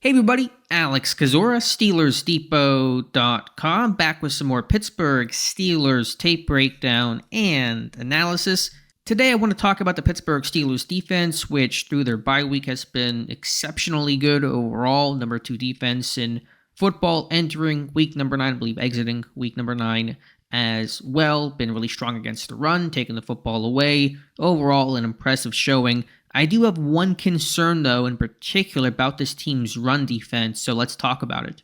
Hey everybody, Alex Kazora, SteelersDepot.com, back with some more Pittsburgh Steelers tape breakdown and analysis. Today I want to talk about the Pittsburgh Steelers defense, which through their bye week has been exceptionally good overall. Number 2 defense in football entering week number 9, I believe exiting week number 9 as well. Been really strong against the run, taking the football away. Overall, an impressive showing. I do have one concern, though, in particular about this team's run defense, so let's talk about it.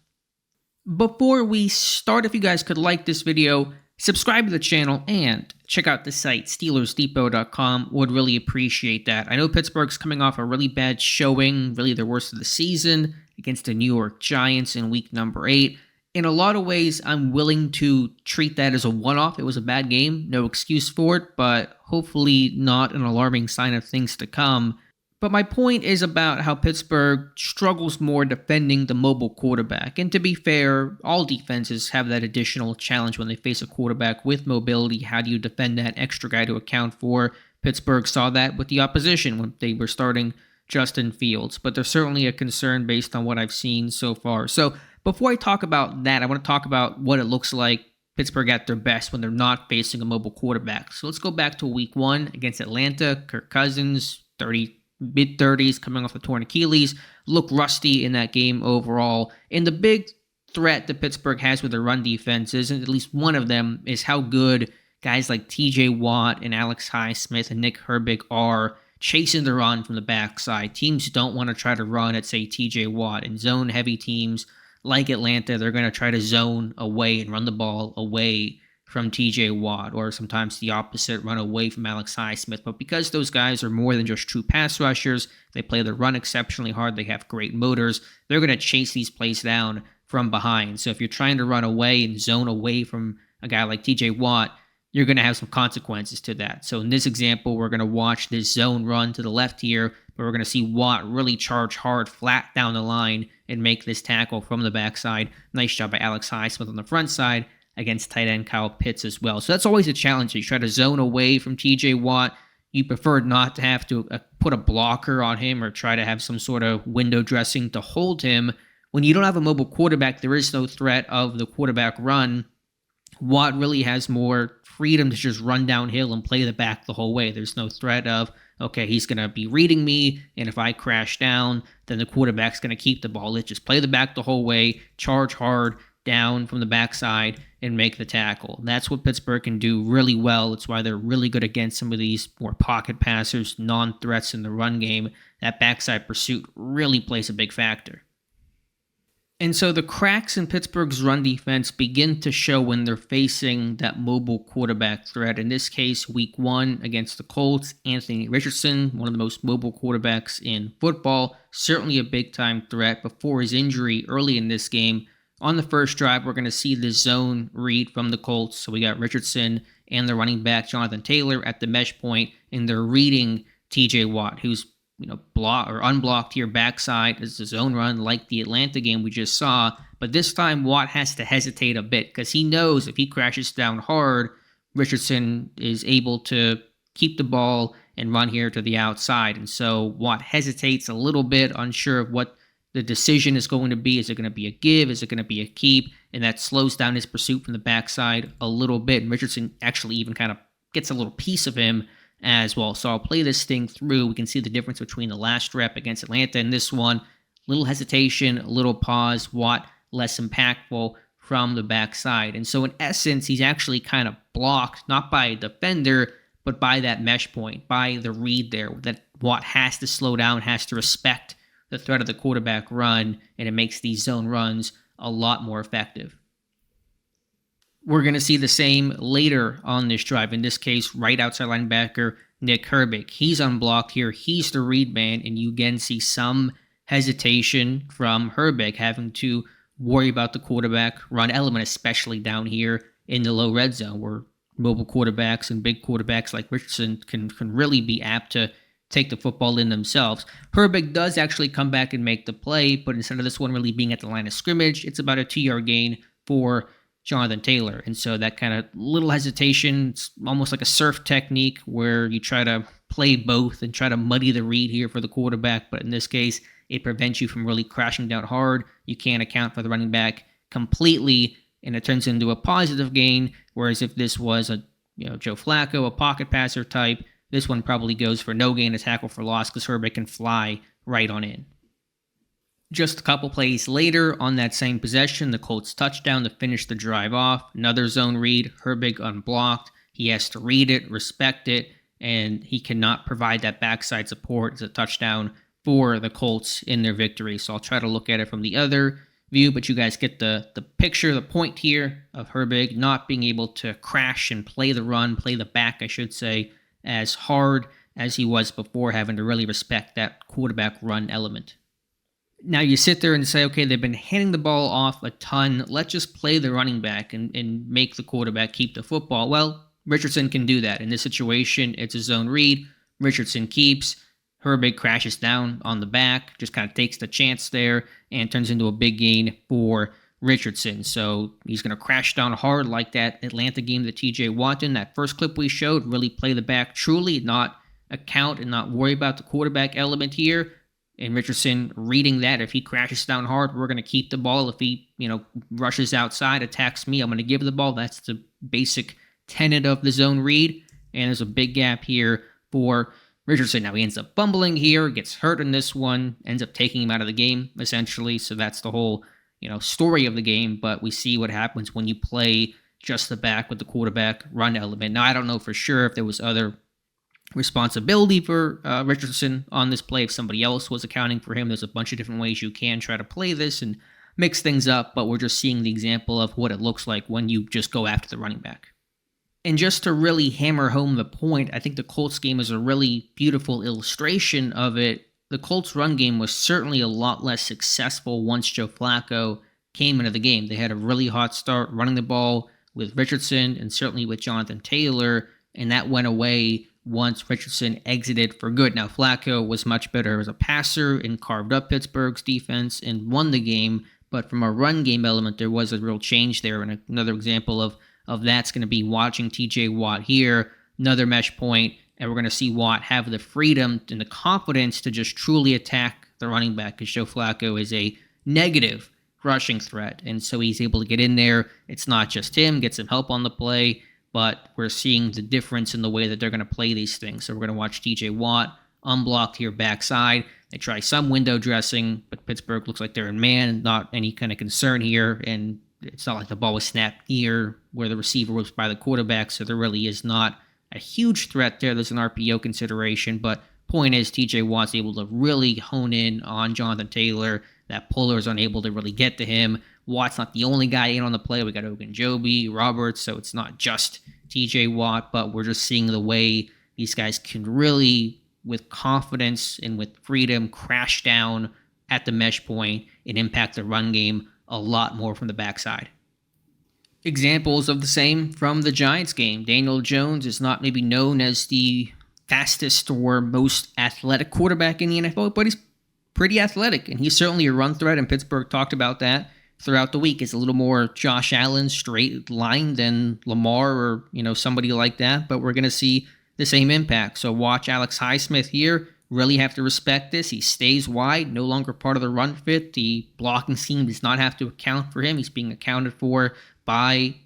Before we start, if you guys could like this video, subscribe to the channel, and check out the site, SteelersDepot.com. Would really appreciate that. I know Pittsburgh's coming off a really bad showing, really their worst of the season, against the New York Giants in week number 8. In a lot of ways, I'm willing to treat that as a one-off. It was a bad game, no excuse for it, but hopefully not an alarming sign of things to come. But my point is about how Pittsburgh struggles more defending the mobile quarterback. And to be fair, all defenses have that additional challenge when they face a quarterback with mobility. How do you defend that extra guy to account for? Pittsburgh saw that with the opposition when they were starting Justin Fields. But there's certainly a concern based on what I've seen so far. So before I talk about that, I want to talk about what it looks like Pittsburgh at their best when they're not facing a mobile quarterback. So let's go back to week 1 against Atlanta. Kirk Cousins, mid-30s, coming off the torn Achilles, looked rusty in that game overall. And the big threat that Pittsburgh has with their run defense is, and at least one of them, is how good guys like TJ Watt and Alex Highsmith and Nick Herbig are chasing the run from the backside. Teams don't want to try to run at, say, TJ Watt, and zone-heavy teams like Atlanta, they're going to try to zone away and run the ball away from TJ Watt, or sometimes the opposite, run away from Alex Highsmith. But because those guys are more than just true pass rushers, they play the run exceptionally hard, they have great motors, they're going to chase these plays down from behind. So if you're trying to run away and zone away from a guy like TJ Watt, you're going to have some consequences to that. So in this example, we're going to watch this zone run to the left here, but we're going to see Watt really charge hard, flat down the line, and make this tackle from the backside. Nice job by Alex Highsmith on the front side against tight end Kyle Pitts as well. So that's always a challenge. You try to zone away from TJ Watt. You prefer not to have to put a blocker on him or try to have some sort of window dressing to hold him. When you don't have a mobile quarterback, there is no threat of the quarterback run. Watt really has more freedom to just run downhill and play the back the whole way. There's no threat of, okay, he's going to be reading me, and if I crash down, then the quarterback's going to keep the ball. Let's just play the back the whole way, charge hard down from the backside, and make the tackle. That's what Pittsburgh can do really well. It's why they're really good against some of these more pocket passers, non-threats in the run game. That backside pursuit really plays a big factor. And so the cracks in Pittsburgh's run defense begin to show when they're facing that mobile quarterback threat. In this case, week 1 against the Colts, Anthony Richardson, one of the most mobile quarterbacks in football, certainly a big-time threat. Before his injury early in this game, on the first drive, we're going to see the zone read from the Colts. So we got Richardson and the running back, Jonathan Taylor, at the mesh point, and they're reading TJ Watt, who's block or unblocked here backside as a zone run like the Atlanta game we just saw. But this time Watt has to hesitate a bit because he knows if he crashes down hard, Richardson is able to keep the ball and run here to the outside. And so Watt hesitates a little bit, unsure of what the decision is going to be. Is it going to be a give? Is it going to be a keep? And that slows down his pursuit from the backside a little bit. And Richardson actually even kind of gets a little piece of him as well. So I'll play this thing through. We can see the difference between the last rep against Atlanta and this one. A little hesitation, a little pause. Watt less impactful from the backside. And so in essence, he's actually kind of blocked, not by a defender, but by that mesh point, by the read there, that Watt has to slow down, has to respect the threat of the quarterback run, and it makes these zone runs a lot more effective. We're going to see the same later on this drive. In this case, right outside linebacker, Nick Herbig. He's unblocked here. He's the read man, and you again see some hesitation from Herbig having to worry about the quarterback run element, especially down here in the low red zone where mobile quarterbacks and big quarterbacks like Richardson can really be apt to take the football in themselves. Herbig does actually come back and make the play, but instead of this one really being at the line of scrimmage, it's about a 2-yard gain for Jonathan Taylor. And so that kind of little hesitation, it's almost like a surf technique where you try to play both and try to muddy the read here for the quarterback. But in this case, it prevents you from really crashing down hard. You can't account for the running back completely, and it turns into a positive gain. Whereas if this was a Joe Flacco, a pocket passer type, this one probably goes for no gain, a tackle for loss, because Herbig can fly right on in. Just a couple plays later on that same possession, the Colts touchdown to finish the drive off. Another zone read, Herbig unblocked. He has to read it, respect it, and he cannot provide that backside support as a touchdown for the Colts in their victory. So I'll try to look at it from the other view, but you guys get the picture, the point here of Herbig not being able to crash and play the run, play the back, I should say, as hard as he was before, having to really respect that quarterback run element. Now you sit there and say, okay, they've been handing the ball off a ton. Let's just play the running back and make the quarterback keep the football. Well, Richardson can do that. In this situation, it's a zone read. Richardson keeps. Herbig crashes down on the back, just kind of takes the chance there and turns into a big gain for Richardson. So he's going to crash down hard like that Atlanta game that TJ Watt in. That first clip we showed, really play the back truly, not account and not worry about the quarterback element here. And Richardson reading that, if he crashes down hard, we're going to keep the ball. If he, rushes outside, attacks me, I'm going to give the ball. That's the basic tenet of the zone read. And there's a big gap here for Richardson. Now he ends up fumbling here, gets hurt in this one, ends up taking him out of the game, essentially. So that's the whole, story of the game. But we see what happens when you play just the back with the quarterback run element. Now, I don't know for sure if there was other responsibility for Richardson on this play, if somebody else was accounting for him. There's a bunch of different ways you can try to play this and mix things up, but we're just seeing the example of what it looks like when you just go after the running back. And just to really hammer home the point, I think the Colts game is a really beautiful illustration of it. The Colts run game was certainly a lot less successful once Joe Flacco came into the game. They had a really hot start running the ball with Richardson and certainly with Jonathan Taylor, and that went away once Richardson exited for good. Now, Flacco was much better as a passer and carved up Pittsburgh's defense and won the game, but from a run game element, there was a real change there. And another example of that's going to be watching TJ Watt here, another mesh point, and we're going to see Watt have the freedom and the confidence to just truly attack the running back, because Joe Flacco is a negative rushing threat, and so he's able to get in there. It's not just him, get some help on the play, but we're seeing the difference in the way that they're going to play these things. So we're going to watch TJ Watt unblocked here backside. They try some window dressing, but Pittsburgh looks like they're in man, not any kind of concern here, and it's not like the ball was snapped near where the receiver was by the quarterback, so there really is not a huge threat there. There's an RPO consideration, but point is TJ Watt's able to really hone in on Jonathan Taylor. That puller is unable to really get to him. Watt's not the only guy in on the play. We got Ogunjobi, Roberts, so it's not just TJ Watt, but we're just seeing the way these guys can really, with confidence and with freedom, crash down at the mesh point and impact the run game a lot more from the backside. Examples of the same from the Giants game. Daniel Jones is not maybe known as the fastest or most athletic quarterback in the NFL, but he's pretty athletic, and he's certainly a run threat, and Pittsburgh talked about that throughout the week. It's a little more Josh Allen straight line than Lamar or somebody like that, but we're going to see the same impact. So watch Alex Highsmith here. Really have to respect this. He stays wide, no longer part of the run fit. The blocking scheme does not have to account for him. He's being accounted for by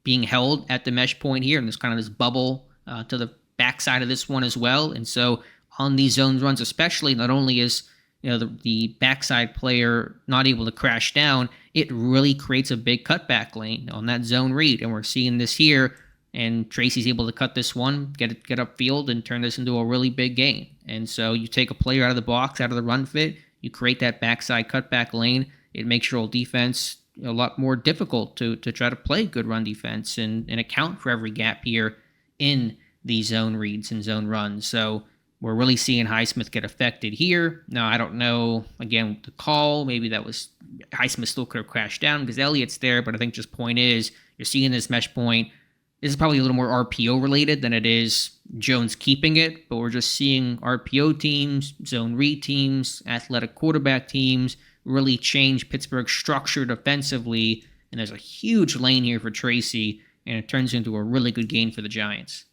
being held at the mesh point here, and there's kind of this bubble to the backside of this one as well. And so on these zone runs especially, not only is the backside player not able to crash down, it really creates a big cutback lane on that zone read. And we're seeing this here, and Tracy's able to cut this one, get upfield, and turn this into a really big gain. And so you take a player out of the box, out of the run fit, you create that backside cutback lane. It makes your old defense a lot more difficult to try to play good run defense and account for every gap here in these zone reads and zone runs. So we're really seeing Highsmith get affected here. Now, I don't know, again, the call, maybe that was, Highsmith still could have crashed down because Elliott's there, but I think just point is, you're seeing this mesh point. This is probably a little more RPO related than it is Jones keeping it, but we're just seeing RPO teams, zone read teams, athletic quarterback teams really change Pittsburgh's structure defensively, and there's a huge lane here for Tracy, and it turns into a really good gain for the Giants.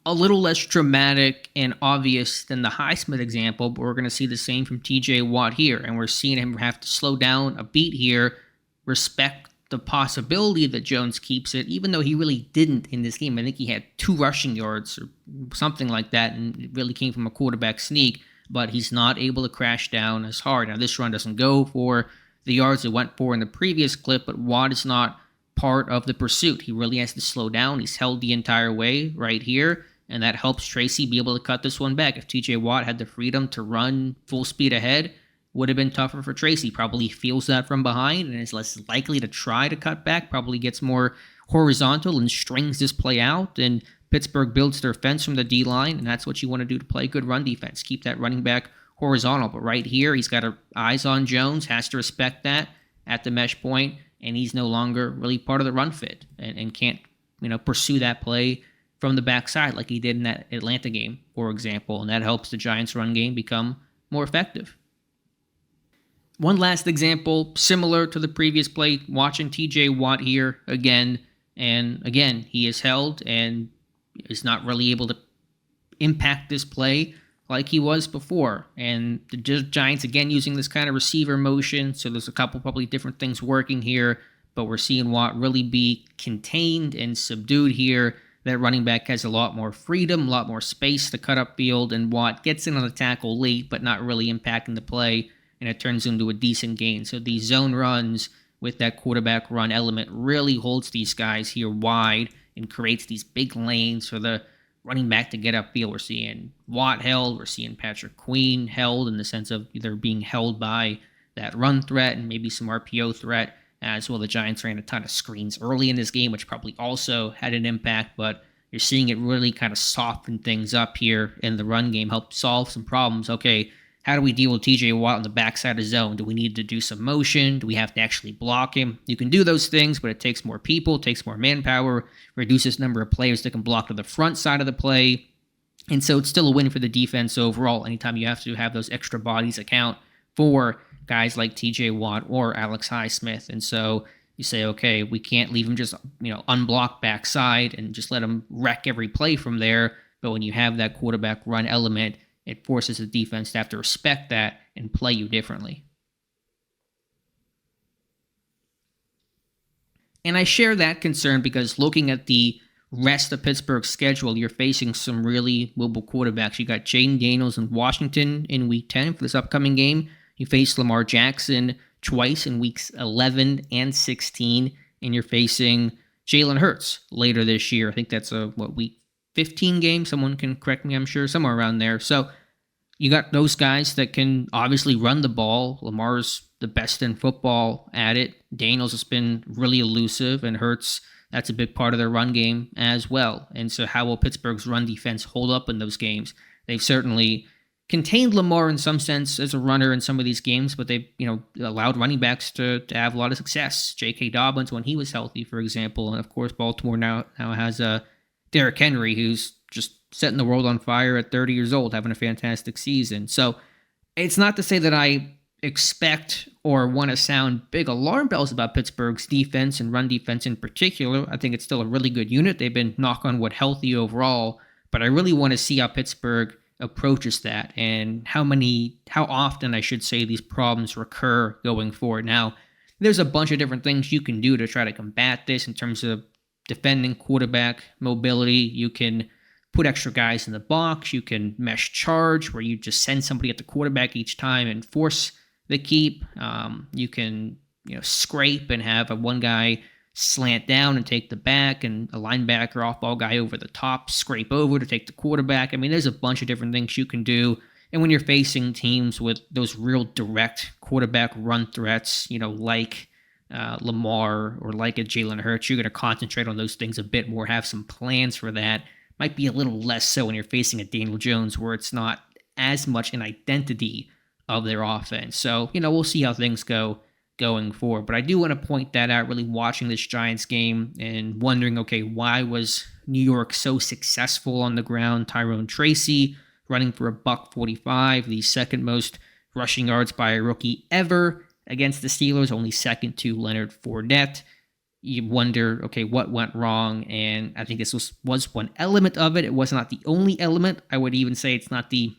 a little less dramatic and obvious than the Highsmith example, but we're going to see the same from TJ Watt here. And we're seeing him have to slow down a beat here, respect the possibility that Jones keeps it, even though he really didn't in this game. I think he had 2 rushing yards or something like that, and it really came from a quarterback sneak, but he's not able to crash down as hard. Now, this run doesn't go for the yards it went for in the previous clip, but Watt is not part of the pursuit. He really has to slow down. He's held the entire way right here, and that helps Tracy be able to cut this one back. If TJ Watt had the freedom to run full speed ahead, would have been tougher for Tracy. Probably feels that from behind and is less likely to try to cut back, probably gets more horizontal and strings this play out, and Pittsburgh builds their fence from the D-line, and that's what you want to do to play good run defense. Keep that running back horizontal, but right here, he's got eyes on Jones, has to respect that at the mesh point, and he's no longer really part of the run fit and can't, pursue that play from the backside like he did in that Atlanta game, for example, and that helps the Giants' run game become more effective. One last example, similar to the previous play, watching TJ Watt here again, and again, he is held and is not really able to impact this play like he was before. And the Giants, again, using this kind of receiver motion, so there's a couple probably different things working here, but we're seeing Watt really be contained and subdued here. That running back has a lot more freedom, a lot more space to cut upfield, and Watt gets in on the tackle late, but not really impacting the play, and it turns into a decent gain. So these zone runs with that quarterback run element really holds these guys here wide and creates these big lanes for the running back to get upfield. We're seeing Watt held, we're seeing Patrick Queen held in the sense of either being held by that run threat and maybe some RPO threat as well. The Giants ran a ton of screens early in this game, which probably also had an impact, but you're seeing it really kind of soften things up here in the run game, help solve some problems. Okay, how do we deal with TJ Watt on the backside of zone? Do we need to do some motion? Do we have to actually block him? You can do those things, but it takes more people, takes more manpower, reduces the number of players that can block to the front side of the play. And so it's still a win for the defense overall. Anytime you have to have those extra bodies account for guys like TJ Watt or Alex Highsmith. And so you say, okay, we can't leave him just, unblocked backside and just let him wreck every play from there. But when you have that quarterback run element, it forces the defense to have to respect that and play you differently. And I share that concern because looking at the rest of Pittsburgh's schedule, you're facing some really mobile quarterbacks. You got Jaden Daniels in Washington in Week 10 for this upcoming game. You face Lamar Jackson twice in Weeks 11 and 16, and you're facing Jalen Hurts later this year. I think that's Week 15 game. Someone can correct me, I'm sure, somewhere around there. So you got those guys that can obviously run the ball. Lamar's the best in football at it. Daniels has been really elusive, and Hurts, that's a big part of their run game as well. And so how will Pittsburgh's run defense hold up in those games? They've certainly contained Lamar in some sense as a runner in some of these games, but they've allowed running backs to have a lot of success. J.K. Dobbins when he was healthy, for example. And of course, Baltimore now has Derrick Henry, who's just setting the world on fire at 30 years old, having a fantastic season. So it's not to say that I expect or want to sound big alarm bells about Pittsburgh's defense and run defense in particular. I think it's still a really good unit. They've been, knock on wood, healthy overall, but I really want to see how Pittsburgh approaches that and how often I should say these problems recur going forward. Now, there's a bunch of different things you can do to try to combat this in terms of defending quarterback mobility. You can put extra guys in the box. You can mesh charge where you just send somebody at the quarterback each time and force the keep. You can scrape and have one guy slant down and take the back, and a linebacker off-ball guy over the top scrape over to take the quarterback. I mean, there's a bunch of different things you can do. And when you're facing teams with those real direct quarterback run threats, like Lamar or like a Jalen Hurts, you're going to concentrate on those things a bit more, have some plans for that. Might be a little less so when you're facing a Daniel Jones where it's not as much an identity of their offense. So, we'll see how things go going forward. But I do want to point that out, really watching this Giants game and wondering, okay, why was New York so successful on the ground? Tyrone Tracy running for $145, the second most rushing yards by a rookie ever against the Steelers, only second to Leonard Fournette. you wonder, okay, what went wrong? And I think this was one element of it. It was not the only element. I would even say it's not the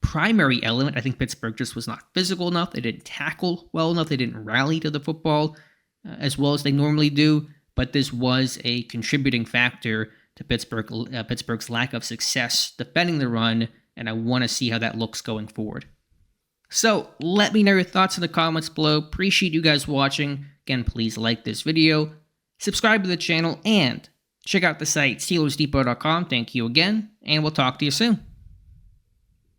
primary element. I think Pittsburgh just was not physical enough. They didn't tackle well enough. They didn't rally to the football as well as they normally do. But this was a contributing factor to Pittsburgh's lack of success defending the run, and I want to see how that looks going forward. So let me know your thoughts in the comments below. Appreciate you guys watching. Again, please like this video, subscribe to the channel, and check out the site SteelersDepot.com. Thank you again, and we'll talk to you soon.